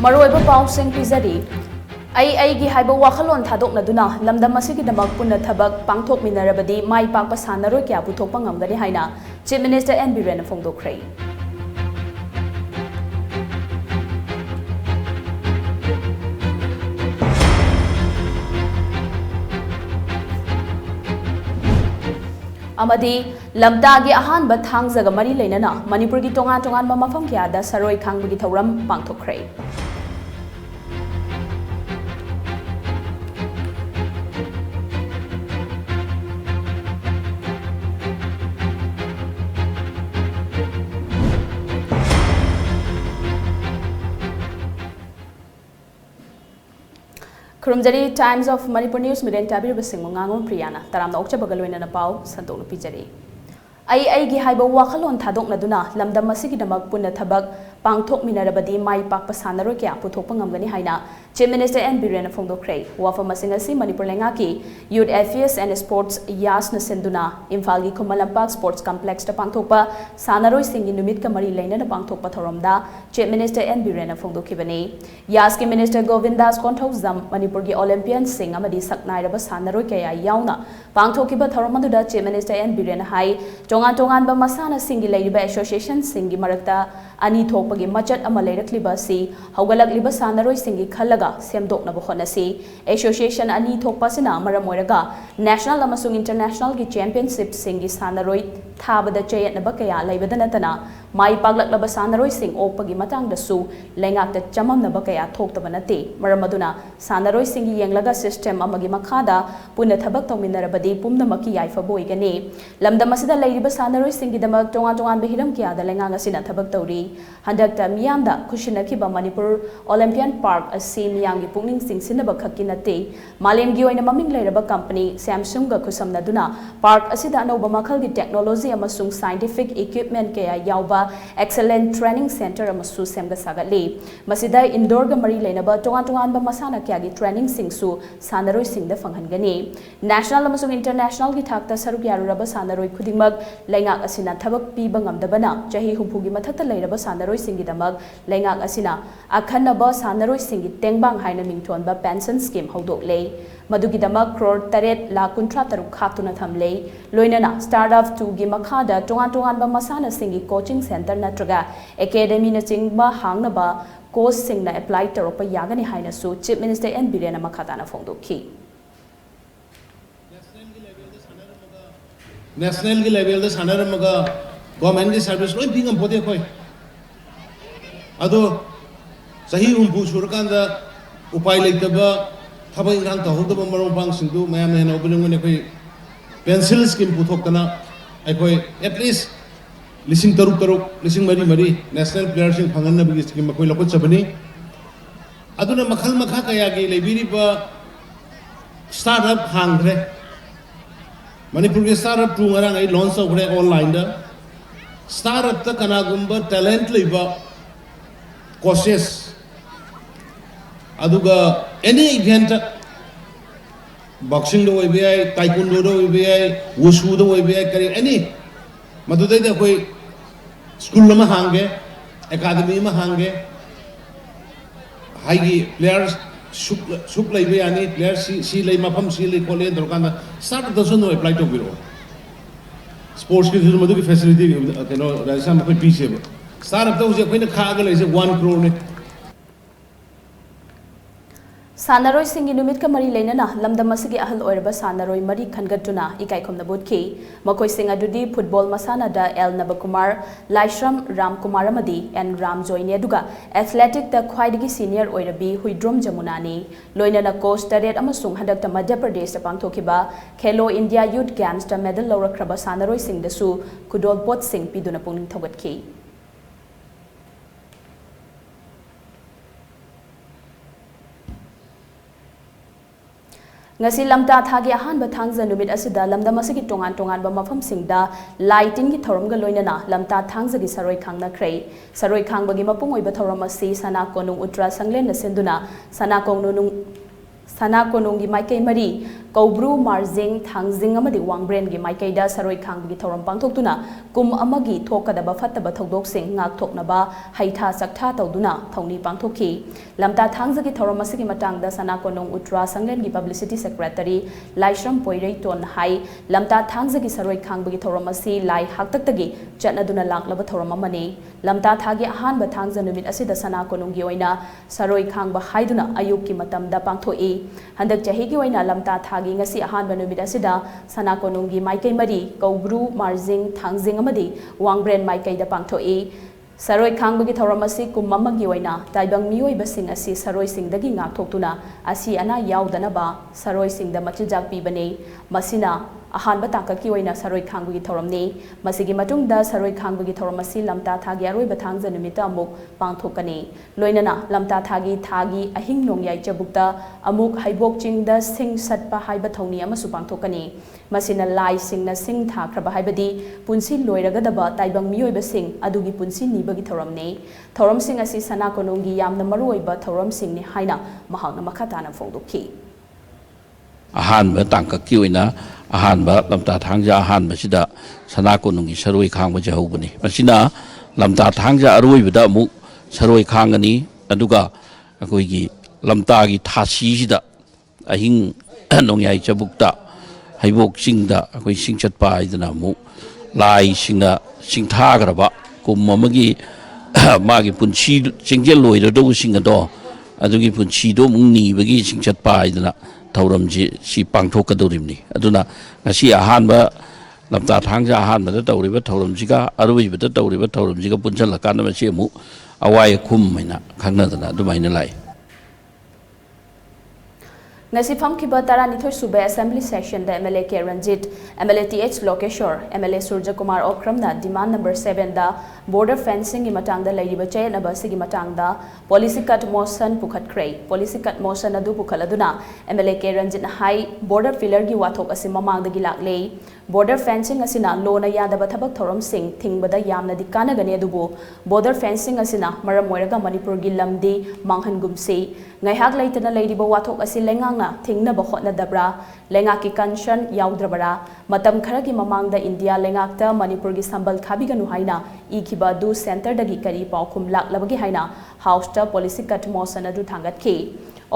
मरोइबा पाउसिंग पिजरी आई हाइबा वाखलोन थादोकनदुना लमदम असिगिदमक पुन्ना थबक पांगथोकमिनरबदी माई पाकपा सानरोय क्या पुथोकपा ngamgani हाइना चीफ मिनिस्टर एन बीरेन फोंदोखरै अमदी लमतागी अहानब थांगजग मरी लेनना मणिपुर की तोंगान तोंगान मफम क्यादा सरोय खांगबगी थौरम पांगथोखरै खुरुमजरी टाइम्स ऑफ मणिपुर न्यूज मिडेन ताबिर बसिंग मंगांगों प्रियाना तरामना ओक्चबगल लोइना पाउ संतोक पिजरी आई हाइबा वाखलोन थादोकनदुना लमदम असिगिदमक पुन्ना थबक पांगथोकमिनरबदी माई पाकपा सानरोय क्या पुथोकपा ngamgani हाइना चीफ मिनिस्टर एन बीरेन फोंदोखरै वाफम असिंग असि मणिपुर लेंगाकी यूथ एफेयर्स एंड स्पोर्ट्स यासना सेंदुना इम्फाल की खुमलंपाक स्पोर्ट्स कॉम्प्लेक्स पांगथोकपा सानरोय सिंगी नुमित का मरी लेनना पांगथोकपा थौरमदा चीफ मिनिस्टर एन बीरेन फोंदोखिबनी यास की मिनिस्टर गोविंदास कोंथौजम मणिपुर की ओलंपियन सिंग अमदी सकनाइरबा सानरोय कया याउना पांगथोकिबा थौरमदुदा चीफ मिनिस्टर एन बीरेन हाई तोंगान तोंगान बा मसाना सिंगी लेरिबा एसोसिएशन सिंगी मरक्ता अनि थोकपगी मचत अमा लेरक्लिबा सि हौगलक्लिबा सानरोय सिंगी खलगा सेमदोकनबा होनसी एसोसिएशन अनि थोकपासिना मरम ओइरगा नेशनल अमसुंग इंटरनेशनल की चैंपियनशिप सिंगी सानरोय थाबदा चयतनबा कया लेबदा नतना माई पागलक्लबा सानरोय सिंग ओपगी मतंगदसु लेंगाकता चममनबा कया थोकतबा नते मरम अदुना सानरोय सिंगी येंगलगा सिस्टम अमगी मखादा पुन्ना थबक तौमिनरबदी पुमनमकी याइफबो ओइगनी लमदम असिदा लेरिबा सानरोय सिंगीदमक तोंगान तोंगान बेहिरम क्यादा लेंगांग असिना थबक तौरी हंदकता मियामदा खुशिनखिबा मणिपुर ओलंपियन पार्क असि मियामगी पुंगनिंग सिंगसिनबा खक्की नते मालेमगी ओइना ममिंग लेरबा कंपनी सैमसंग गा खुसमनदुना पार्क असिदा अनौबा मखलगी टेक्नोलॉजी अमसुंग साइंटिफिक इक्विपमेंट कया यावबा excellent training centre अमसु सेमगा Sangli मसिदा indoor गा मरी लेनबा तोंगान तोंगान बा मसाना क्यागी ट्रेनिंग सिंगसु सानरोय सिंगदा फंगहनगनी नेशनल अमसुंग इंटरनेशनल की थाकता सरुक यारुरबा सानरोय खुदिंगमक लेंगाक असिना थबक पीबा ngamdabana chahi humpugi mathakta leiraba sanaroi singi damak leingak asina akhanaba sanaroi singi tengbang haina mingthonba pension scheme hodok lei madugi damak crore 8,53,000 khatuna thamlei loinana startup 2 gi makhada tongan ba masana singi coaching center natraga academy na chingba hangnaba course singna apply toropa yagani haina su chief minister n birena makhadana phongdokhi national की level the सानरमगा government की service लोई Bingham पोते कोई अदो सही उम्पु सुरकांदा उपाय लेतबा थबा इंगान तहोदब मरोंपांग सिंदु मयाम ने ओबलिंगने कोई पेंसिल स्कीम पुथोकतना अकोई एटलीस्ट लिसिंग तरुक तरुक लिसिंग मरी मरी नेशनल प्लेयर्स सिंग फंगन बगी स्कीम कोई लको चबनी अदुना मखल मखा कया गे लेबिरिबा स्टार्टअप हांगरे मणिपुर के स्टार्टअप टू ngarang ai launch of online da startup ta kana gumba talent leiba courses aduga any event boxing do oibi ai taekwondo do oibi ai wushu do oibi ai kari any madudai da koi school ma hange academy ma hange high players सुप लेबे यानी player सी ले मफम सी ले कोले दरकान start दसो know apply तो बिरो sports के जो मधु की फैसिलिटी केनो राजस्थान में कोई पीछे स्टार्ट तो उसे कोई ने खा गले से 1 करोड़ ने सानरोय सिंगी नुमित का मरी लेनना लमदम असिगी अहल ओइरबा सानरोय मरी खनगतुना इकाइखोमना बुतखी मखोय सिंग अदुदी फुटबॉल मसाना दा एल नबकुमार लाइश्रम रामकुमार अमदी एन रामजोयने अदुगा एथलेटिक दा ख्वाइदगी सीनियर ओइरबी हुइद्रोम जमुनानी लोइनना कोच तरेट अमसुंग हदकता मध्य प्रदेश दा पांगथोखिबा खेलो इंडिया यूथ गेम्स दा मेडल लौरखरबा सानरोय सिंग दसु खुदोल पोत सिंग पिदुना पुंगनिंग थौगतखी ngasi lamta thagi ahan ba thangza numit asida lamdam asigi tongan ba mafam singda lighting gi thorom ga loinana lamta thangza gi saroi khangna khrei saroi khang bagi mapung oiba thorom asi sana konung utra sanglen na senduna sana konung gi maikai mari Kaubru Marjing Thangjing amadi Wangbren gi Maikaida Saroi Khangbi Thoram Pangthoktuna kum amagi thokadaba fataba thodok-sing ngak thoknaba haitha saktha tawduna thongni pangthokhi lamta thangjagi thoram asigi matangda Sanakonong Utra Sanglen gi Publicity Secretary Laishram Poirei Ton hai lamta thangjagi Saroi Khangbi thoram asi lai haktaktagi chatnaduna laklaba thoram amani lamta thagi ahanba thangja numit asida Sanakonong gi oina Saroi Khangba haiduna ayukki matamda pangthoi handak chahi gi oina lamta thagi ngasi ahanba numit asida Sanakonong gi Maikai Mari Kaubru Marjing Thangjing amadi Wangbren Maikaida pangthoi Saroi Khangbi thoram asi kum mamagi oina taibang mioi sing asi saroi singdagi ngak thoktuna asi ana yaudana saroi singda machijak pibane masina ahanba takaki oina Saroi Khangbi thoramni masigi matungda Saroi Khangbi thoram asi lamta thagi aroi thangja numita amuk pangthokani loinana lamta thagi ahing nongyai chabukta amuk haibok chingda sing satpa haiba thongni amasu pangthokani masina lai singna sing thakraba haibadi punsi loiragadaba taibang mioi sing adugi punsi nibagi thoramni thoram sing asi Sanakononggi yamna maruoiba thoram singni haina mahakna makhatana phongdokhi ahanba tangkaki oina ahanba lamta thangja ahanba sida Sanakononggi Saroi Khangba jahubani masina lamta thangja aroibada amuk Saroi Khangani aduga akoigi lamta gi thasi sida ahing nongyai chabukta haibok singda akoi singchat pa idana amuk lai singna singthagraba kum amagi magi punchi singjel loirado singado adugi punchi do mungni bagi singchat pa idana Tauramji si pangthokkadorimni aduna ngasi ahanba lamta thangja ahanba tawriba Tauramjiga aruibada tawriba Tauramjiga punjalakana masi amu awai khum maina khangnadana adumaina lai Nasi famkiba Taranithoi Sube Assembly Session da MLA K Ranjit, MLA TH Lokeshwar, MLA Surja Kumar Okramna demand number 7 da border fencing imatangda lairiba chayanaba sigi matangda policy cut motion pukhatkhrei policy cut motion adu pukhaladuna MLA K Ranjit na hai border filler gi wathok asi mamangdagi laklei border fencing asina lona yadaba thabak thoram sing thingbada yamna di kanagani adubu border fencing asina maram moiraga Manipur gi lamdi manghangumsi ngaihak leitana leiriba wathok asi lengangna thingnaba hotnadabra lengaki kanshan yaudrabara matam kharagi mamangda India lengakta Manipur gi sambal khabiganu haina ikiba du center dagi kari paukhum laklabagi haina house ta policy cut motion adu thangatki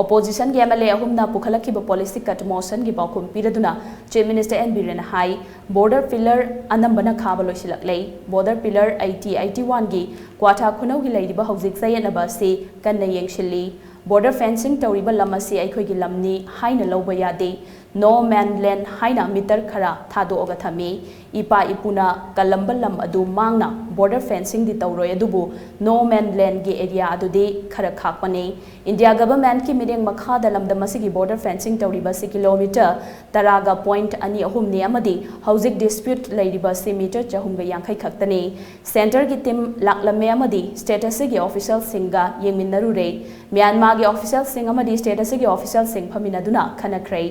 opposition gi MLA ahumna pukhalakhiba policy cut motion gi paukhum piraduna chief minister N Biren hai border pillar anambana khaba loisilaklei border pillar 81 gi kwatha khunau gi leiriba hojik sayanaba se kanna yengshili border fencing tawriba lamasi aikhoigi lamni haina loba yade no man land haina meter khara thado oga thami ipa ipuna kalamba lam adu mangna border fencing di tawroi adubu no man land gi area adu de khara khakpane India government ki mideng makha da lamda masigi border fencing tawriba si kilometer taraga point ani ahum ne amadi hojik dispute leiriba si meter chahumga yankhai khaktane center gi team laklame amadi status gi official singa yengminaru re Myanmar gi official sing amadi status gi official sing phaminaduna khanakhrei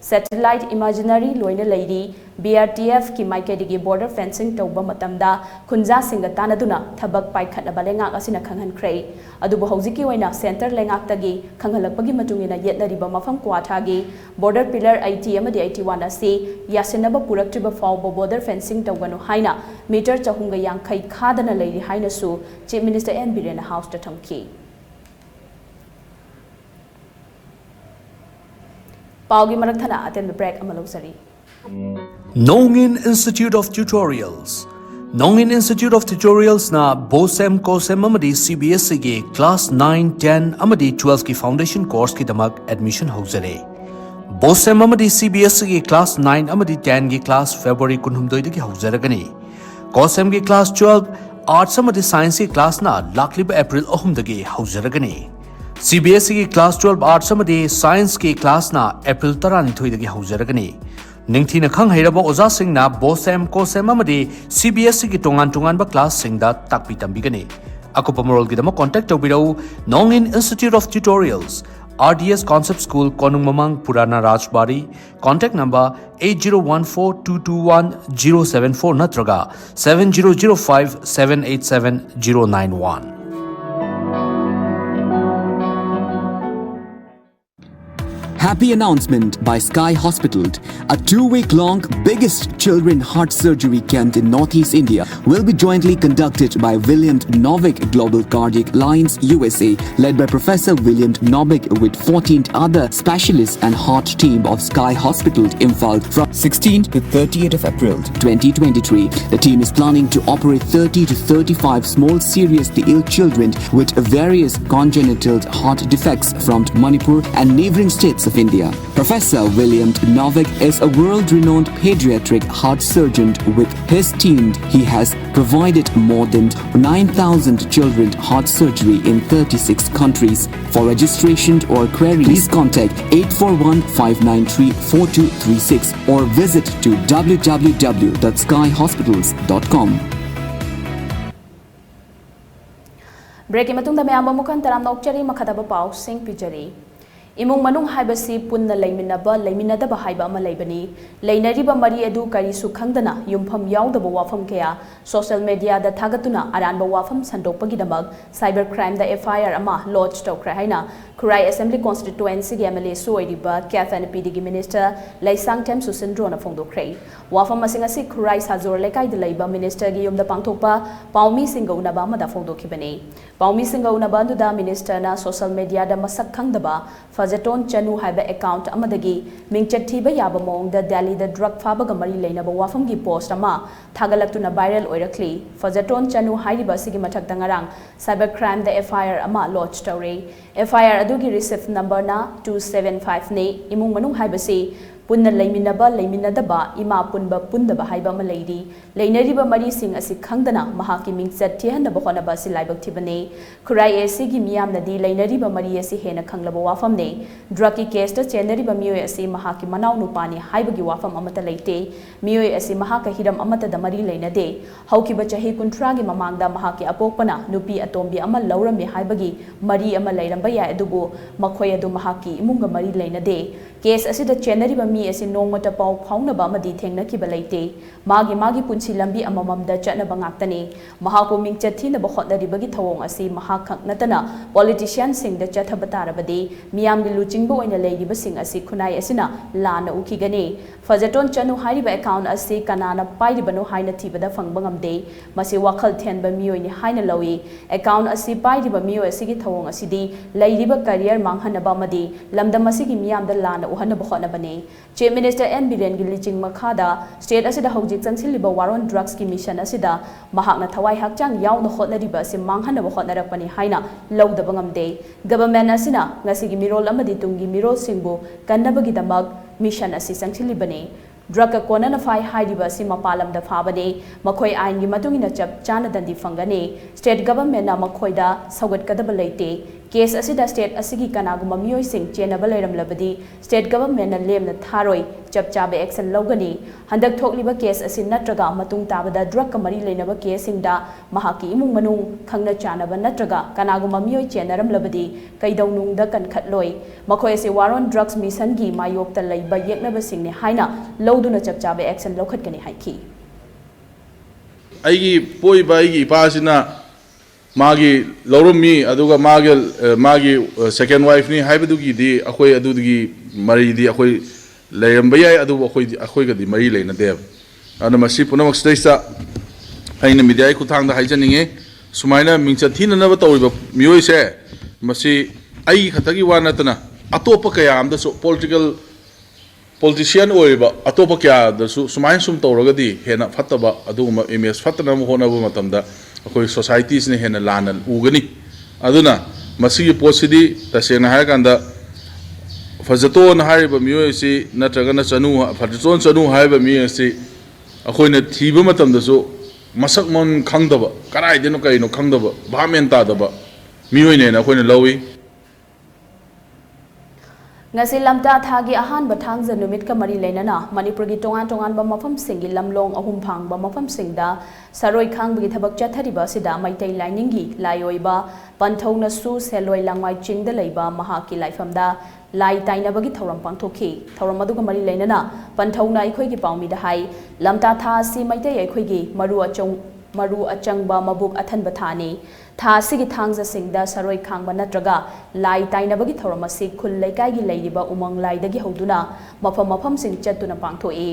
satellite imaginary loina leiri BRTF ki maikedi border fencing tawba matamda khunja singa tanaduna thabak paikhatna balengak asina khanghankrei adubu hojiki oina center lengak tagi khanghalakpagi matungina yetnariba mafam kwatha gi border pillar 80 amadi 81 asi yasinaba puraktriba fawba border fencing tawganu haina meter chahunga yankhai khadana leiri haina su chief minister N Biren house ta thamki Paugi Marathana attend the break Amalosari. Nongin Institute of Tutorials. Nongin Institute of Tutorials na Bosem Kosem Amadi CBSE ge class 9, 10 Amadi 12 ki foundation course ki damak admission hojare. Bosem Amadi CBSE ge class 9 Amadi 10 ge class February 19 ki hojaragani. Kosem ge class 12 arts Amadi science ki class na lakliba April 9 dagi hojaragani. CBSE की class 12 arts अमदी science की class ना अप्रैल 12 दगी हौजरगनी निंगथीना खंग हैरबा ओजा सिंगना बोसेम कोसेम अमदी CBSE की टोंगान टोंगान बा class सिंगदा ताकपी तंबिगनी अकुपा मोरल गिदमा कांटेक्ट तौबिरौ नोंगिन institute of tutorials RDS Concept School Konung Mamang Purana Rajbari contact number 8014221074 natraga 7005787091. happy announcement by Sky Hospital. A 2-week-long biggest children heart surgery camp in Northeast India will be jointly conducted by William Novick Global Cardiac Alliance USA, led by Professor William Novick with 14 other specialists and heart team of Sky Hospital Imphal from 16th to 30th of April 2023. The team is planning to operate 30 to 35 small seriously ill children with various congenital heart defects from Manipur and neighboring states of India. Professor William Novick is a world-renowned pediatric heart surgeon. With his team, he has provided more than 9,000 children heart surgery in 36 countries. For registration or query, please contact 841-593-4236 or visit to www.skyhospitals.com. Break matungda mayamba mukan taram nokchari makadaba pau sing pijari. Imung manung haibasi punna laiminadaba haiba ama laibani. Lainariba mari edu kari sukhangdana yumpham yaudaba wafam kaya social media da thagatuna aranba wafam sandokpagidamag cyber crime da FIR ama lodge tokra haina Kurai Assembly Constituency gi MLA Suoidiba Kathan PDG Minister Laisang Tem Susindrona Fongdokre. Wafam masingasi Kurai Sajor Lekai de Laiba Minister gi yumda pangthokpa Paumi Singa unaba amada fongdokhibani. Paumi Singa unaba anduda Minister na social media da masak khangdaba Fajaton Chanu haiba account amadagi mingchat thiba yaba mongda Delhi da drug fabaga mari leinaba wafam gi post ama thagalaktuna viral oirakli. Fajaton Chanu haiba sigi mathakta ngarang cyber crime da FIR ama lodge tawre. FIR adugi receipt number na 275 ne imung manung haibasi punna laiminadaba ima punba pundaba haiba ma leidi leinariba mari sing asi khangdana mahaki mingchat thihanaba honaba si laibak thibane Kurai AC gi miyamna di leinariba mari asi hena khanglaba wafam ne drug ki case ta chenariba miyoy asi mahaki manaw nupani haibagi wafam amata leite miyoy asi mahaka hiram amata da mari leinade haukiba chahi kunthra gi mamangda mahaki apokpana nupi atombi ama laurami haibagi mari ama leiramba ya adubu makhoi adu mahaki imunga mari leinade case asida chenariba mi asi nongmata pau phaunaba amadi thengnakiba leite magi punsi lambi amamamda chatnaba ngaktani mahako mingchat thinaba hotnaribagi thawong asi mahak natana politician sing da chathaba tarabadi miyamgi luchingba oina leiriba sing asi khunai asina lana ukigani Fajaton Chanu hariba account asi kanana pairibano haina thibada phangba ngamde masi wakhal thenba miyoini haina lawi account asi pairiba miyo asigi thawong asidi leiriba career manghanaba amadi lamdam asigi miyamda lana uhanaba hotnabani Chief Minister N. Biren gi liching makhada state asida hojik changsiliba waron drugs ki mission asida mahakna thawai hakchang yauna hotnariba si manghanaba hotnarakpani haina lawdaba ngamde government asina ngasi gi mirol amadi tungi mirol singbu kannabagi damag mission asi changsilibani drug ka konana fai haidiba si mapalam da phabane makhoi ain gi matungina chap chana dandi fangani state government na makhoi da sagat kadaba leite case asida state asigi kanaguma miyoi sing chenaba leiram labadi state government na lemna tharoi chap chabe action logani handak thokliba case asin natraga matung tabada drug ka mari leinaba case singda mahaki imung manung khangna chanaba natraga kanaguma miyoi chenaram labadi kaidawnung da kan khatloi makhoi se waron drugs mission gi mayok ta leiba yeknaba singni haina loduna chap chabe action lokhatkani haiki aigi poi ba aigi pasina magi lorumi aduga magi second wife ni haibadugi di akhoi adugi mari di akhoi layamba yai adu akhoi ga di mari leina deb ana masi punamak staisa aina media ku thang da haijaninge sumaina mingcha thina na ba tawriba mioi se masi ai khatagi wana tana atopa kaya amda so politician oiba atopa kya da sumain sum tawraga di hena fataba aduma image fatana mo hona bu matamda akoi societies ne hena lana ugani aduna masigi posidi tasena ha kanda fajaton haiba miyo si natraga na chanu fajaton chanu haiba miyo si akoi na thiba matamda so masak mon khangdaba karai denu kai no khangdaba bhamen ta daba miyo ne na akoi na lawi ngasi lamta thagi ahan bathang janumit ka mari leinana Manipur gi tongan ba mafam singi lamlong ahum phang ba mafam singda saroi khang bi thabak chathariba sida maitai lining gi layoiba panthongna su seloi langmai chingda leiba mahaki laifamda lai taina bagi thoram pangthokhi thoram adu ka mari leinana panthongna ikhoi gi paumi da hai lamta tha si maitai ikhoi gi maru achong maru achangba mabuk athanba thani tha sigi thangja singda saroi khangba natraga lai tainabagi thoramasi khul laikai gi leiriba umang lai dagi hoduna mafam sing chatuna pangthoi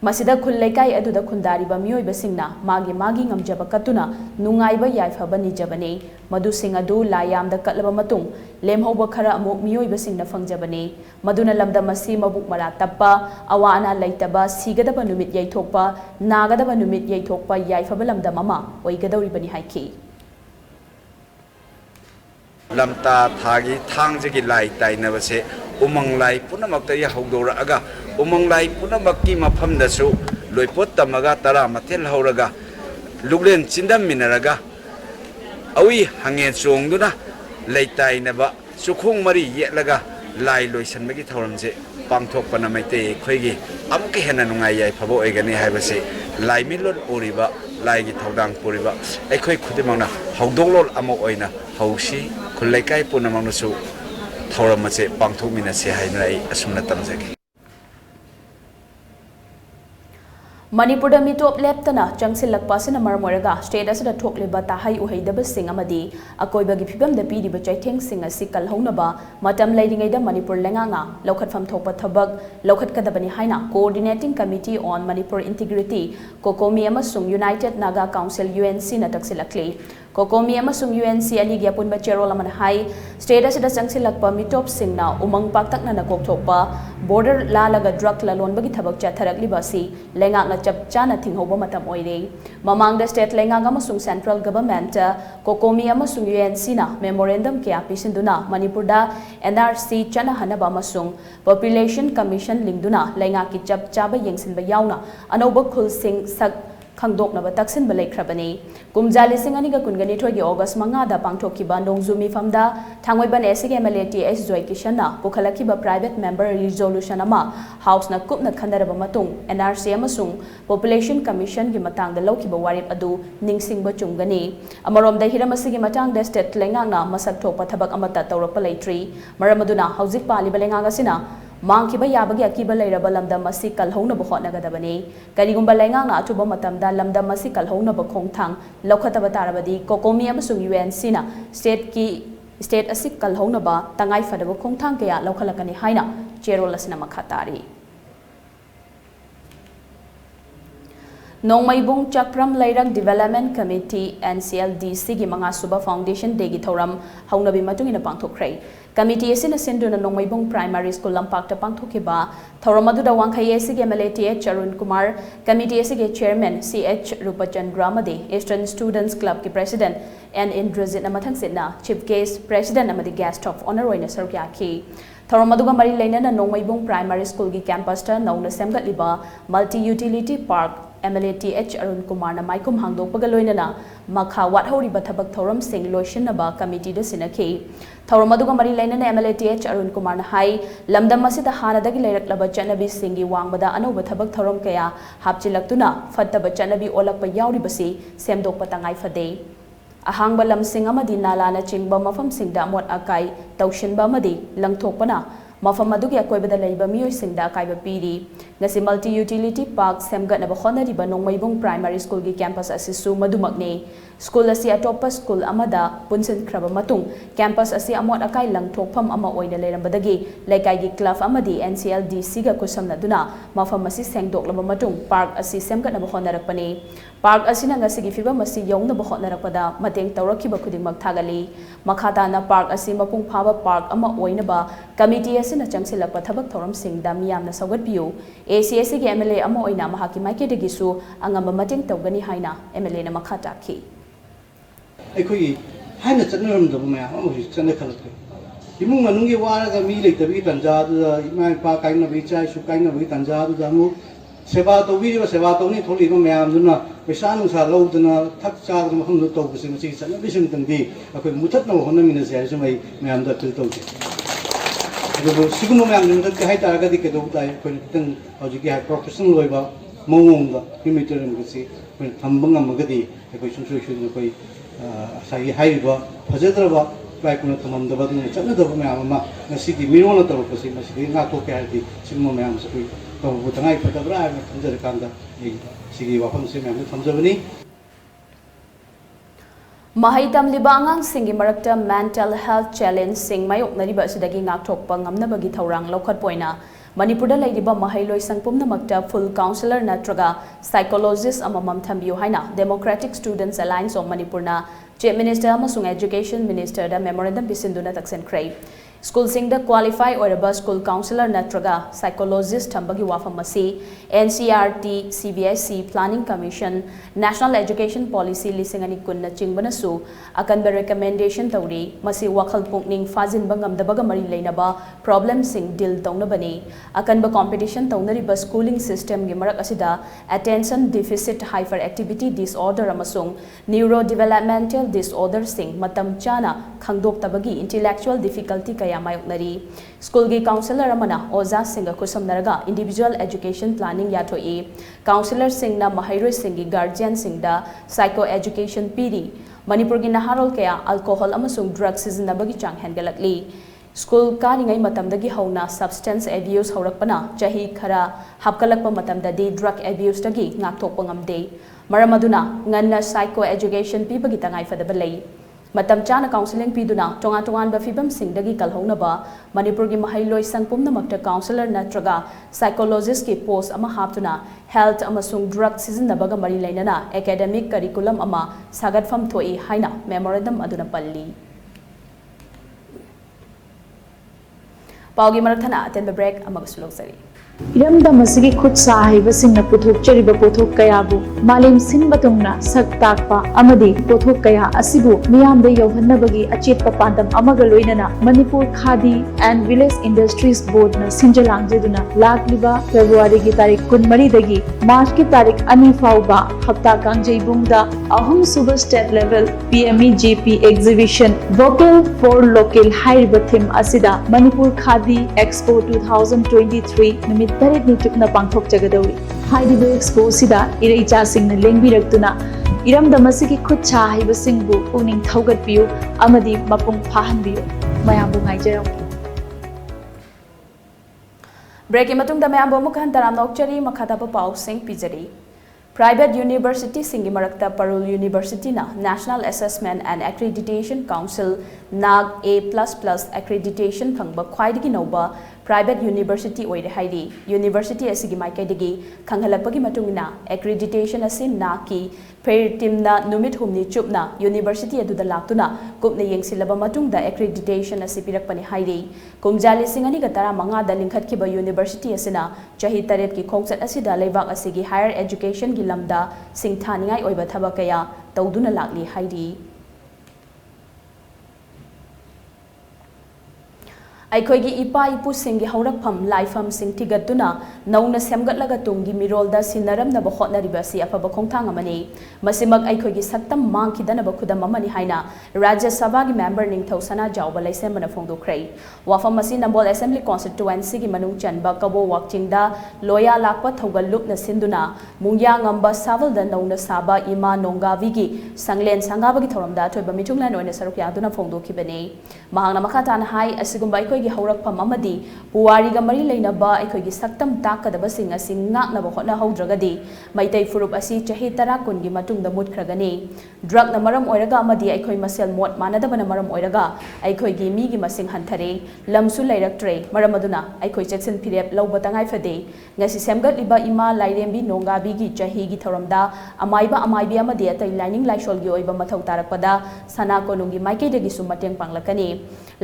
masida khul laikai aduda khundariba mioiba singna magi ngamjaba katuna nungaiba yaifaba nijabani madu sing adu layamda katlaba matung lemhoba khara amuk mioiba singna fangjabani maduna lamda masi mabuk mara tappa awana leitaba sigadaba numit yaithokpa nagadaba numit yaithokpa yaifaba lamda mama oigadawribani haiki lamta thagi thangjagi lai tainabase umang lai punamakta ya hogdora umang lai punamakki mafamdasu loipot tamaga tara mathel hauraga luglen chindam minaraga awi hange chongduna leitainaba sukhung mari yetlaga lai loisanbagi thoramje pangthokpana maite khoigi amke hena nungai yai phabo egani haibase lai milon uriba lai gi thodang puriba ekhoi khudimangna hogdolol amo oina hausi khulaikai punamangnasu thoramase pangthokminase haina ai asumna tamjagi Manipur mitop leptana changsilakpa sina marmoraga state asida thokliba tahai uhaidaba sing amadi akoibagi phibam da pidi ba chaitheng sing asi kalhaunaba matam leiringai da Manipur lenganga lokhatfam thokpa thabak lokhatkadabani haina coordinating committee on Manipur integrity kokomi amasung United Naga Council UNC na taksilakli kokomi amasung UNC ani gi apunba cherol aman hai state asida changsilakpa mitop singna umang paktakna na kokthokpa border lalaga drug lalon bagi thabak chatharakliba si lenga na chap chana thinghoba matam oire mamangda state lenga amasung central government kokomi amasung UNC na memorandum kya pisinduna Manipur da NRC chana hanaba amasung population commission lingduna lenga ki chap chaba yengsinba yauna anoba khul sing sak khangdoknaba taksin balai khrabani kumjali singani ga kungani thogi August manga da pangthokki ba nongzumi famda thangoi SG MLATS Joy Kishana pukhalaki ba private member resolution ama house na kupna khandaraba matung NRC amasung population commission gi matang da lauki ba warip adu ningsing ba chungani amarom da hiramasi gi matang da state lenga na masak thokpa thabak amata tawrapa leitri maramaduna hauzik pali balenga ga sina mangkiba yabagi akiba leiraba lamdam masi kalhauna ba hotnagadabani karigumba lengang na atuba matamda lamdam masi kalhauna ba khongthang lokhataba tarabadi kokomi amasung UNC na state asik kalhauna ba tangai fadaba khongthang kaya lokhalakani haina cherol asna makhatari Nongmaibung Chakram Lairak Development Committee NCLDC gi manga suba foundation day gi thoram haunabi matungina pangthokrai committee asina senduna Nongmaibung Primary School lampakta pangthokiba thoram adu da wangkhai SG MLATH Arun Kumar committee SG chairman CH Rupachandra Made Eastern Students Club ki president and Indrazit namathang sitna chief guest president amadi guest of honor oina sarukya ki thoram adu ga mari leinana Nongmaibung Primary School gi campus ta nauna semgatliba multi utility park MLATH Arun Kumar na maikum hangdokpaga loinana makha wathoriba thabak thoram sing loishinaba committee da sinakhi thoram aduga mari lainana MLATH Arun Kumar na hai lamdam asida hanadagi leiraklaba chanabi singi wangbada anoba thabak thoram kaya hapchilaktuna fattaba chanabi olakpa yauribasi semdokpa tangai fade ahangba lamsing amadi nalana chingba mafam singda mot akai taushinba amadi langthokpana mafam adugi akoibada leiba miyoi singda kaiba piri ngasi multi utility park semgatnaba honariba Nongmaibung Primary School gi campus asisu madumakne school asi atopa school amada punsin khraba matung campus asi amot akai langthokpham ama oina leirambadagi laikai gi club amadi NCLDC ga kusamna duna mafam asi sengdoklaba matung park asi semgatnaba honarakpani park asina ngasi gi fibam asi yaunaba honarakpada mateng tawrakiba khudingmak thagali makhata na park asi mapung phaba park ama oinaba committee asina changsilakpa thabak thoram singda miyamna sagatpiu ACSC gi MLA ama oina mahaki maikedegisu angamba mateng tawgani haina MLA na makhata ki ꯑꯩꯈꯣꯏꯒꯤ ꯍꯥꯏꯅ ꯆꯠꯅꯔꯝꯗꯕ ꯃꯌꯥꯝ ꯑꯃꯁꯨ ꯆꯠꯅ ꯈꯜꯂꯛꯈ꯭ꯔꯦ ꯏꯃꯨꯡ ꯃꯅꯨꯡꯒꯤ ꯋꯥꯔꯒ ꯃꯤ ꯂꯩꯇꯕꯒꯤ ꯇꯥꯟꯖꯥꯗꯨꯗ ꯏꯃꯥ ꯏꯄꯥ ꯀꯥꯏꯅꯕꯒꯤ ꯏꯆꯥ ꯏꯁꯨ ꯀꯥꯏꯅꯕꯒꯤ ꯇꯥꯟꯖꯥꯗꯨꯗ ꯑꯃꯨꯛ ꯁꯦꯕꯥ ꯇꯧꯕꯤꯔꯤꯕ ꯁꯦꯕꯥ ꯇꯧꯅꯤ ꯊꯣꯛꯂꯤꯕ ꯃꯌꯥꯝꯗꯨꯅ ꯄꯩꯁꯥ ꯅꯨꯡꯁꯥ ꯂꯧꯗꯅ ꯊꯛ ꯆꯥꯗꯅ ꯃꯐꯝꯗꯨ ꯇꯧꯕꯁꯦ ꯃꯁꯤꯒꯤ ꯆꯠꯅꯕꯤꯁꯤꯡꯇꯪꯗꯤ ꯑꯩꯈꯣꯏ ꯃꯨꯊꯠꯅꯕ ꯍꯣꯠꯅꯃꯤꯟꯅꯁꯦ ꯍꯥꯏꯔꯁꯨ ꯑꯩ ꯃꯌꯥꯝꯗ ꯑꯄꯤꯜ ꯇꯧꯖꯩ ꯑꯗꯨꯕꯨ ꯁꯤꯒꯨꯝꯕ ꯃꯌꯥꯝꯁꯤ ꯃꯨꯊꯠꯀꯦ ꯍꯥꯏꯇꯥꯔꯒꯗꯤ ꯀꯩꯗꯧꯕ ꯇꯥꯏ ꯑꯩꯈꯣꯏꯅ ꯈꯤꯇꯪ ꯍꯧꯖꯤꯛꯀꯤ ꯄ꯭ꯔꯣꯐꯦꯁꯅꯦꯜ ꯑꯣꯏꯕ ꯃꯑꯣꯡꯗ ꯍ꯭ꯌꯨꯃꯤꯇꯦꯔꯤꯌꯟꯒꯁꯤ ꯑꯩꯈꯣꯏꯅ ꯊꯝꯕ ꯉꯝꯃꯒꯗꯤ ꯑꯩꯈꯣꯏ ꯁꯨꯡꯁꯣꯏ ꯁꯣꯏꯗꯅ ꯑꯩꯈꯣꯏ ꯉꯁꯥꯏꯒꯤ ꯍꯥꯏꯔꯤꯕ ꯐꯖꯗ꯭ꯔꯕ ꯏꯄꯥꯏꯄꯨꯅ ꯊꯝꯃꯝꯗꯕ ꯑꯗꯨꯅ ꯆꯠꯅꯗꯕ ꯃꯌꯥꯝ ꯑꯃ ꯉꯁꯤꯗꯤ ꯃꯤꯔꯣꯟꯅ ꯇꯧꯔꯛꯄꯁꯤ ꯃꯁꯤꯗꯒꯤ ꯉꯥꯛꯊꯣꯛꯀꯦ ꯍꯥꯏꯔꯗꯤ ꯁꯤꯒꯨꯝꯕ ꯃꯌꯥꯝꯁꯤ ꯑꯩꯈꯣꯏ ꯇꯧꯕ ꯇꯉꯥꯏ ꯐꯗꯕ꯭ꯔꯥ ꯍꯥꯏꯅ ꯈꯟꯖꯔꯀꯥꯟꯗ ꯑꯩ ꯁꯤꯒꯤ ꯋꯥꯐꯝꯁꯦ ꯃꯌꯥꯝꯁꯦ ꯊꯝꯖꯕꯅꯤ Mahai tamliba angangsinggi marakta mental health challenge sing mayoknariba asidagi ngakthokpa ngamnabagi thaurang lokhatpoina Manipurda laidiba mahai loisang pumnamakta full counselor natraga psychologist amamam thambiu haina Democratic Students Alliance of Manipurna Chief Minister amasung Education Minister da memorandum bisinduna taksenkrai School singda qualify oiraba school counselor natraga psychologist thambagi wafam asi NCRT CBSE Planning Commission National Education Policy lisingani kunna chingbana su akan ba recommendation tawri masi wakhal pukning fazin bangam dabaga mari leinaba problem sing deal tawnabani akan ba competition tawnari ba schooling system gi marak asida attention deficit hyperactivity disorder amasung neurodevelopmental disorder sing matam chana khangdok tabagi intellectual difficulty Mayoknari School gi counselor amana Oza Singa Kusamnaraga Individual Education Planning Yatoi Counselor Singna Mahairoi Singi Guardian Singda Psycho Education PD Manipur gi naharol kaya alcohol amasung drug sizinabagi chang hengalakli School karingai matamdagi hauna substance abuse haurakpana chahi khara hapkalakpa matamdadi drug abuse dagi ngaktokpa ngamde maramaduna nganna psycho education pibagi tangai fadabalai Matam chana counseling piduna tongan ba fibam singdagi kalhonaba Manipur gi mahailoi sangpumna makta counselor natraga psychologist ki post ama haptuna health amasung drug sizinnabaga mari lainana academic curriculum ama sagatfam thoi haina memorandum aduna palli Paugi marathana atenba break amagusulosari Iramdam asigi khud sahibasingna puthokchariba pothok kayabu malim sinbatungna sak takpa amadi pothok kaya asibu miyamda yauhannabagi achetpa pandam amaga loinana Manipur Khadi and Village Industries Board na sinjalangjeduna lakliba February gi tarik 13 dagi March ki tarik 2 fauba hafta kangjeibungda ahum suba state level PME GP exhibition vocal for local haiba theme asida Manipur Khadi Expo 2023 numit Tarik ni chukna pangthok jagadawi haidibe expo sida ireicha singna lengbiraktuna iramdam asigi khutcha haiba singbu puning thaugat piu amadi mapung phahanbiu mayambu ngaijaram Break matungda mayambu mukhan taram nokchari makhata pa pau sing pijari Private University Singi Marakta Parul University na National Assessment and Accreditation Council NAG A++ accreditation phangba khwaidagi nauba private university oire haidi university asigi maikaidagi khanghalakpagi matungina accreditation asi NAG ki fair team na numit humni chupna university aduda laktuna kupna yengsilaba matungda accreditation asi pirakpani haidi kumjali singani gatara manga da lingkhatkiba university asina chahi taret ki khongchat asida leibak asigi higher education gi lamda singthaningai oiba thabakaya tawduna lakli haidi Aikoigi ipa ipu singi haurakpham laifam sing thigatuna nauna semgatlaga tungi mirolda sinaramna ba hotnariba si afaba khongthang amani masimak aikoigi saktam mangkhidana ba khudam amani haina Rajya Sabha gi member ningthau sana jawba laisembana phongdokhrei wafam asi Nambol Assembly constituency gi manung chanba kabo wakchingda loya lakpa thogal lupna sinduna mungya ngamba savalda nauna saba ima nongavi gi sanglen sangaba gi thoramda thoiba michunglan oina sarukya duna phongdokhibani mahangna makhatan hai asigumba aikoigi haurakpham amadi puwariga mari leinaba aikoigi saktam takadaba sing asi ngaknaba hotna haudragadi maitai furup asi chahi tara kungi matungda mutkragani drug na maram oiraga amadi aikoi masel mot manadabana maram oiraga aikoigi migi masing hanthare lamsu lairaktre maramaduna aikoi cheksin phirep lawba tangai fade ngasi semgat liba ima lairembi nongabi gi chahi gi thoramda amaiba amadi atai lining laishol gi oiba mathau tarakpada sana konungi maikei gi sumateng panglakani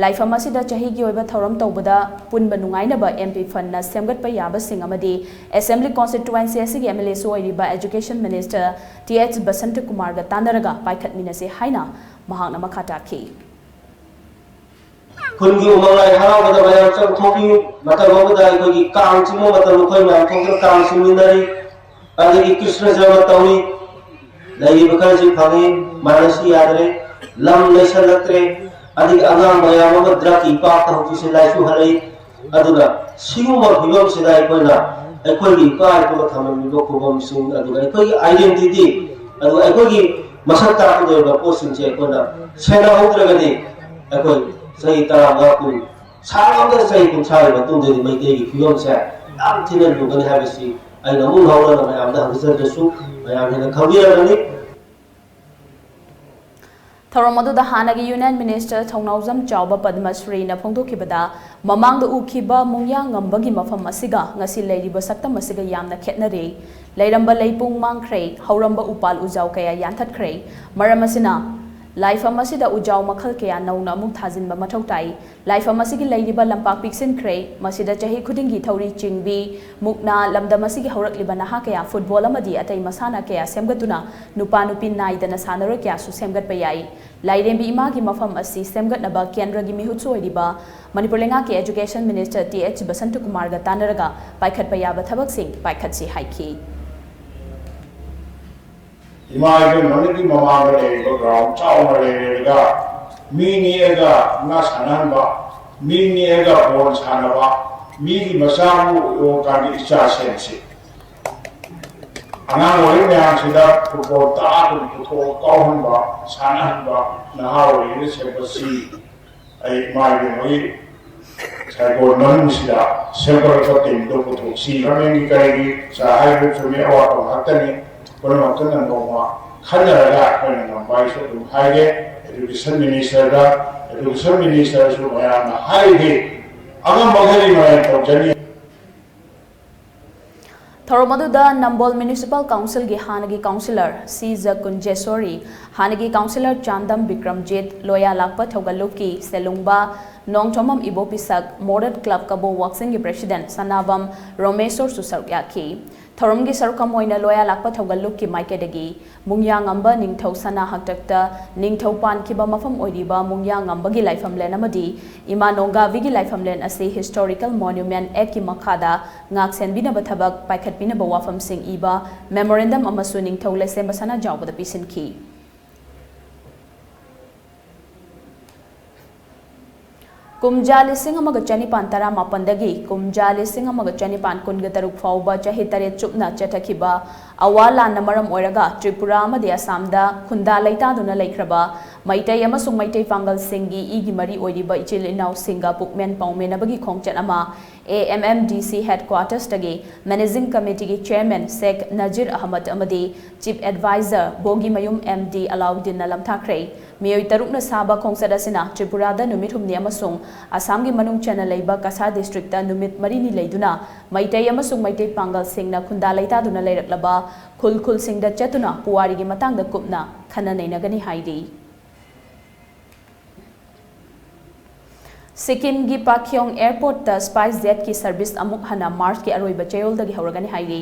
laifam asida chahi gi oiba thoram tawbada punba nungainaba MP fund na semgat pa yaba sing amadi Assembly constituency asigi MLA so oiriba Education Minister TH Basant Kumar ga tanaraga paikhat minase haina mahakna makhata ki Kungi umangai harabada bayam chang thoki matabada kogi kaang chimo matam khoi ma thokra kaang siminari adigi Krishna jama tawi dai bakalji phangi manasi yadre lam lesalatre adik angang bayam ma draki pa ta hoji se lai su halai aduna siguma bhigam se dai koina aikogi pa ko thamam do ko bom sing aduga aikogi identity adu aikogi masakta ko do posting che koina sena hodragani aikogi Saya tara ngapun sarangda saya pun cari betul jadi mereka ini film saya am tidak bukan habisi aina mun haula na am da hangisar da su bayan da kabiya ne ꯊꯧꯔꯝ ꯑꯗꯨꯗ ꯍꯥꯟꯅꯒꯤ union minister ꯊꯧꯅꯥꯎꯖꯝ ꯆꯥꯎꯕ ꯄꯗꯃꯁ꯭ꯔꯤꯅ ꯐꯣꯡꯗꯣꯛꯈꯤꯕꯗ ꯃꯃꯥꯡꯗ ꯎꯈꯤꯕ ꯃꯨꯡꯌꯥꯡ ꯉꯝꯕꯒꯤ ꯃꯐꯝ ꯑꯁꯤꯒ ꯉꯁꯤ ꯂꯩꯔꯤꯕ ꯁꯛꯇꯝ ꯑꯁꯤꯒ ꯌꯥꯝꯅ ꯈꯦꯠꯅꯔꯦ ꯂꯩꯔꯝꯕ ꯂꯩꯄꯨꯡ ꯃꯥꯡꯈ꯭ꯔꯦ ꯍꯧꯔꯝꯕ ꯎꯄꯥꯜ ꯎꯖꯥꯎ ꯀꯌꯥ ꯌꯥꯟꯊꯠꯈ꯭ꯔꯦ ꯃꯔꯝ ꯑꯁꯤꯅ ꯂꯥꯏꯐꯝ ꯑꯁꯤꯗ ꯎꯖꯥꯎ ꯃꯈꯜ ꯀꯌꯥ ꯅꯧꯅ ꯑꯃꯨꯛ ꯊꯥꯖꯤꯟꯕ ꯃꯊꯧ ꯇꯥꯏ ꯂꯥꯏꯐꯝ ꯑꯁꯤꯒꯤ ꯂꯩꯔꯤꯕ ꯂꯝꯄꯥꯛ ꯄꯤꯛꯁꯤꯟꯈ꯭ꯔꯦ ꯃꯁꯤꯗ ꯆꯍꯤ ꯈꯨꯗꯤꯡꯒꯤ ꯊꯧꯔꯤ ꯆꯤꯡꯕꯤ ꯃꯨꯛꯅꯥ ꯂꯝꯗꯝ ꯑꯁꯤꯒꯤ ꯍꯧꯔꯛꯂꯤꯕ ꯅꯍꯥ ꯀꯌꯥ ꯐꯨꯠꯕꯣꯜ ꯑꯃꯗꯤ ꯑꯇꯩ ꯃꯁꯥꯟꯅ ꯀꯌꯥ ꯁꯦꯝꯒꯠꯇꯨꯅ ꯅꯨꯄꯥ ꯅꯨꯄꯤ ꯅꯥꯏꯗꯅ ꯁꯥꯟꯅꯔꯣꯏ ꯀꯌꯥꯁꯨ ꯁꯦꯝꯒꯠꯄ ꯌꯥꯏ ꯂꯥꯏꯔꯦꯝꯕꯤ ꯏꯃꯥꯒꯤ ꯃꯐꯝ ꯑꯁꯤ ꯁꯦꯝꯒꯠꯅꯕ ꯀꯦꯟꯗ꯭ꯔꯒꯤ ꯃꯤꯍꯨꯠꯁꯨ ꯑꯣꯏꯔꯤꯕ ꯃꯅꯤꯄꯨꯔ ꯂꯩꯉꯥꯛꯀꯤ ꯑꯦꯖꯨꯀꯦꯁꯟ ꯃꯤꯅꯤꯁꯇꯔ TH ꯕꯁꯟꯇꯀꯨꯃꯥꯔꯒ ꯇꯥꯟꯅꯔꯒ ꯄꯥꯏꯈꯠꯄ ꯌꯥꯕ ꯊꯕꯛꯁꯤꯡ ꯄꯥꯏꯈꯠꯁꯤ ꯍꯥꯏꯈꯤ इमागे मनिकी ममांग लेगा ग्राउंड चावल लेगा मीनी एगा ना सानबा मीनी एगा बॉल सानबा मीगी मसामु यो कागी इच्छा सेंसे अना वही में आंशिदा फुटबॉल ताकु फुटबॉल काउंबा सानबा नहावरी से बसी आई मागे वही साइकोल नंसिदा सेंटर को टीम दो फुटबॉल सी रमेंगी करेगी चाहे वो तुम्हें और हटने Permakna Noma, Kanara, Vice High, Education Minister, Sumayana, High, Amamahari, Jenny. ꯊꯧꯔꯝ ꯑꯗꯨꯗ ꯅꯝꯕꯣꯜ ꯃ꯭ꯌꯨꯅꯤꯁꯤꯄꯥꯜ ꯀꯥꯎꯟꯁꯤꯜꯒꯤ ꯍꯥꯟꯅꯒꯤ ꯀꯥꯎꯟꯁꯤꯂꯔ ꯁꯤꯖ ꯀꯨꯟꯖꯦꯁꯣꯔꯤ ꯍꯥꯟꯅꯒꯤ ꯀꯥꯎꯟꯁꯤꯂꯔ ꯆꯥꯟꯗꯝ ꯕꯤꯀ꯭ꯔꯝꯖꯤꯠ ꯂꯣꯌꯥ ꯂꯥꯛꯄ ꯊꯧꯒꯜꯂꯨꯞꯀꯤ ꯁꯦꯂꯨꯡꯕ ꯅꯣꯡꯊꯣꯃꯝ ꯏꯕꯣꯄꯤꯁꯛ ꯃꯣꯗꯔꯟ ꯀ꯭ꯂꯕ ꯀꯕꯣ ꯋꯥꯛꯁꯤꯡꯒꯤ ꯄ꯭ꯔꯦꯁꯤꯗꯦꯟꯠ ꯁꯅꯥꯕꯝ ꯔꯣꯃꯦꯁꯣꯔꯁꯨ ꯁꯔꯨꯛ ꯌꯥꯈꯤ ꯊꯧꯔꯝꯒꯤ ꯁꯔꯨꯛꯈꯝ ꯑꯣꯏꯅ ꯂꯣꯌꯥ ꯂꯥꯛꯄ ꯊꯧꯒꯜꯂꯨꯞꯀꯤ ꯃꯥꯏꯀꯩꯗꯒꯤ ꯃꯨꯡꯌꯥꯉꯝꯕ ꯅꯤꯡꯊꯧ ꯁꯅꯥ ꯍꯥꯛꯇꯛꯇ ꯅꯤꯡꯊꯧ ꯄꯥꯟꯈꯤꯕ ꯃꯐꯝ ꯑꯣꯏꯔꯤꯕ ꯃꯨꯡꯌꯥꯉꯝꯕꯒꯤ ꯂꯥꯏꯐꯝꯂꯦꯟ ꯑꯃꯗꯤ ꯏꯃꯥ ꯅꯣꯡꯒꯥꯕꯤꯒꯤ ꯂꯥꯏꯐꯝꯂꯦꯟ ꯑꯁꯤ ꯍꯤꯁꯇꯣꯔꯤꯀꯦꯜ ꯃꯣꯅꯨꯃꯦꯟꯠ ꯑꯦꯛꯠꯀꯤ ꯃꯈꯥꯗ ꯉꯥꯛ ꯁꯦꯟꯕꯤꯅꯕ ꯊꯕꯛ ꯄꯥꯏꯈꯠꯄꯤꯅꯕ ꯋꯥꯐꯝꯁꯤꯡ ꯏꯕ ꯃꯦꯃꯣꯔꯦꯟꯗꯝ ꯑꯃꯁꯨ ꯅꯤꯡꯊꯧ ꯂꯩꯁꯦꯝꯕ ꯁꯅꯥꯖꯥꯎꯕꯗ ꯄꯤꯁꯤꯟꯈꯤ ꯀꯨꯝꯖꯥ 1918 ꯀꯨꯝꯖꯥ 1923 ꯐꯥꯎꯕ ꯆꯍꯤ 8 ꯆꯨꯞꯅ ꯆꯠꯊꯈꯤꯕ ꯑꯋꯥ ꯂꯥꯟꯅ ꯃꯔꯝ ꯑꯣꯏꯔꯒ ꯇ꯭ꯔꯤꯄꯨꯔꯥ ꯑꯃꯗꯤ ꯑꯁꯥꯝꯗ ꯈꯨꯟꯗꯥ ꯂꯩꯇꯥꯗꯨꯅ ꯂꯩꯈ꯭ꯔꯕ ꯃꯩꯇꯩ ꯑꯃꯁꯨꯡ ꯃꯩꯇꯩ ꯄꯥꯡꯒꯜꯁꯤꯡꯒꯤ ꯏꯒꯤ ꯃꯔꯤ ꯑꯣꯏꯔꯤꯕ ꯏꯆꯤꯜ ꯏꯅꯥꯎꯁꯤꯡꯒ ꯄꯨꯛꯃꯦꯟ ꯄꯥꯎꯃꯦꯟꯅꯕꯒꯤ ꯈꯣꯡꯆꯠ ꯑꯃ AMMDC ꯍꯦꯗꯀ꯭ꯋꯥꯔꯇꯔꯁꯇꯒꯤ managing ꯀꯃꯤꯇꯤꯒꯤ chairman ꯁꯦꯛ Nazir Ahmad ꯑꯃꯗꯤ ꯆꯤꯐ ꯑꯦꯗꯚꯥꯏꯖꯔ ꯕꯣꯒꯤ ꯃꯌꯨꯝ MD ꯑꯂꯥꯎꯗꯤꯟꯅ ꯂꯝꯊꯥꯈ꯭ꯔꯦ ꯃꯤꯑꯣꯏ 6ꯅ ꯁꯥꯕ ꯈꯣꯡꯆꯠ ꯑꯁꯤꯅ ꯇ꯭ꯔꯤꯄꯨꯔꯥꯗ ꯅꯨꯃꯤꯠ 4ꯅꯤ ꯑꯃꯁꯨꯡ ꯑꯁꯥꯝꯒꯤ ꯃꯅꯨꯡ ꯆꯟꯅ ꯂꯩꯕ ꯀꯁꯥ ꯗꯤꯁꯇ꯭ꯔꯤꯛꯇ ꯅꯨꯃꯤꯠ 4ꯅꯤ ꯂꯩꯗꯨꯅ ꯃꯩꯇꯩ ꯑꯃꯁꯨꯡ ꯃꯩꯇꯩ ꯄꯥꯡꯒꯜꯁꯤꯡꯅ ꯈꯨꯟꯗꯥ ꯂꯩꯇꯥꯗꯨꯅ ꯂꯩꯔꯛꯂꯕ ꯈꯨꯜꯁꯤꯡꯗ ꯆꯠꯇꯨꯅ ꯄꯨꯋꯥꯔꯤꯒꯤ ꯃꯇꯥꯡꯗ ꯀꯨꯞꯅ ꯈꯟꯅ ꯅꯩꯅꯒꯅꯤ ꯍꯥꯏꯔꯤ सिक्किम की पाक्योंग एयरपोर्ट स्पाइस जेट की सर्विस अमुक हना मार्च की अरोइब चयोलदगी हौरगनी हाइरी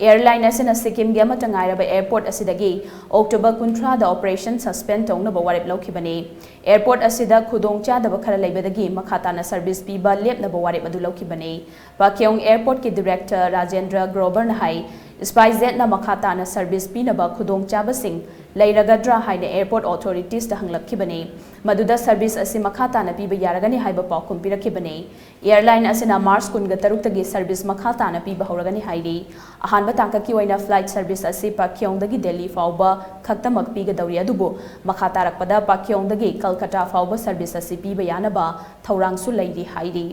एयरलाइन असिना सिक्किम गे अमत ngairaba एयरपोर्ट असिदगी अक्टोबर 19 दा ऑपरेशन सस्पेंड तौनबा वारेप लौखिबनी एयरपोर्ट असिदा खुदोंग चादबा खरा लेबदगी मखाताना सर्विस पीबा लेपनबा वारेप अदु लौखिबनी पाक्योंग एयरपोर्ट की डायरेक्टर राजेंद्र ग्रोवर न हाई स्पाइस जेट ना मखाताना सर्विस पीनबा खुदोंग चाबसिंग लेरगद्रा हाइने एयरपोर्ट ऑथोरिटीज दा हंगलखिबनी मदुदा सर्विस असि मखाताना पीबा यारगनी हाइबा पाउखुम पिरखिबनी एयरलाइन असिना मार्च 13 तगी सर्विस मखाताना पीबा हौरगनी हाइरी अहानबा तांककी ओइना फ्लाइट सर्विस असि पाक्योंगदगी दिल्ली फाउबा खक्तमक पीगदौरी अदुबो मखातारकपदा पाक्योंगदगी कलकत्ता फाउबा सर्विस असि पीबा यानबा थौरांगसु लैरी हाइरी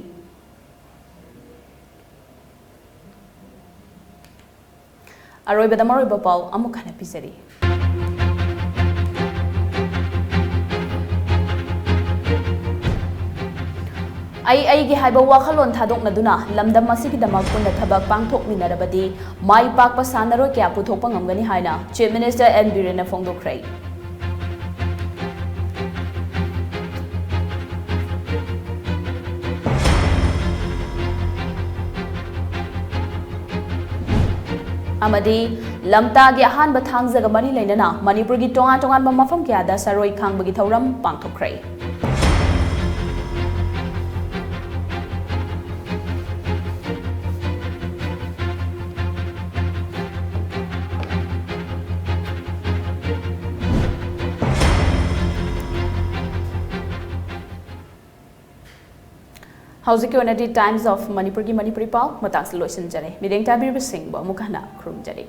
अरोइबदा मरोइबा पाउ अमुक हना पिजरी आई हाइबा वाखलोन थादोकनदुना लमदम मसिगिदमक पुन्ना थबक पांगथोकमिनरबदी माई पाकपा सानरो क्या पुथोकपा ngamgani हाइना चीफ मिनिस्टर एन बीरेन फोंगदोखरै अमदी लमतागी अहानबा थांगजगा मरी लेनना मणिपुरगी टोंगा टोंगानबा मफम क्यादा सरोई खांगबगी थौरम पांगथोखरै हौजिकी ओनदी टाइम्स ऑफ मणिपुर की मणिपुरी पाव मतांग से लोइसन जरे मिरेंग ताबिरबसिंग बो मुखना खुरुम जरे।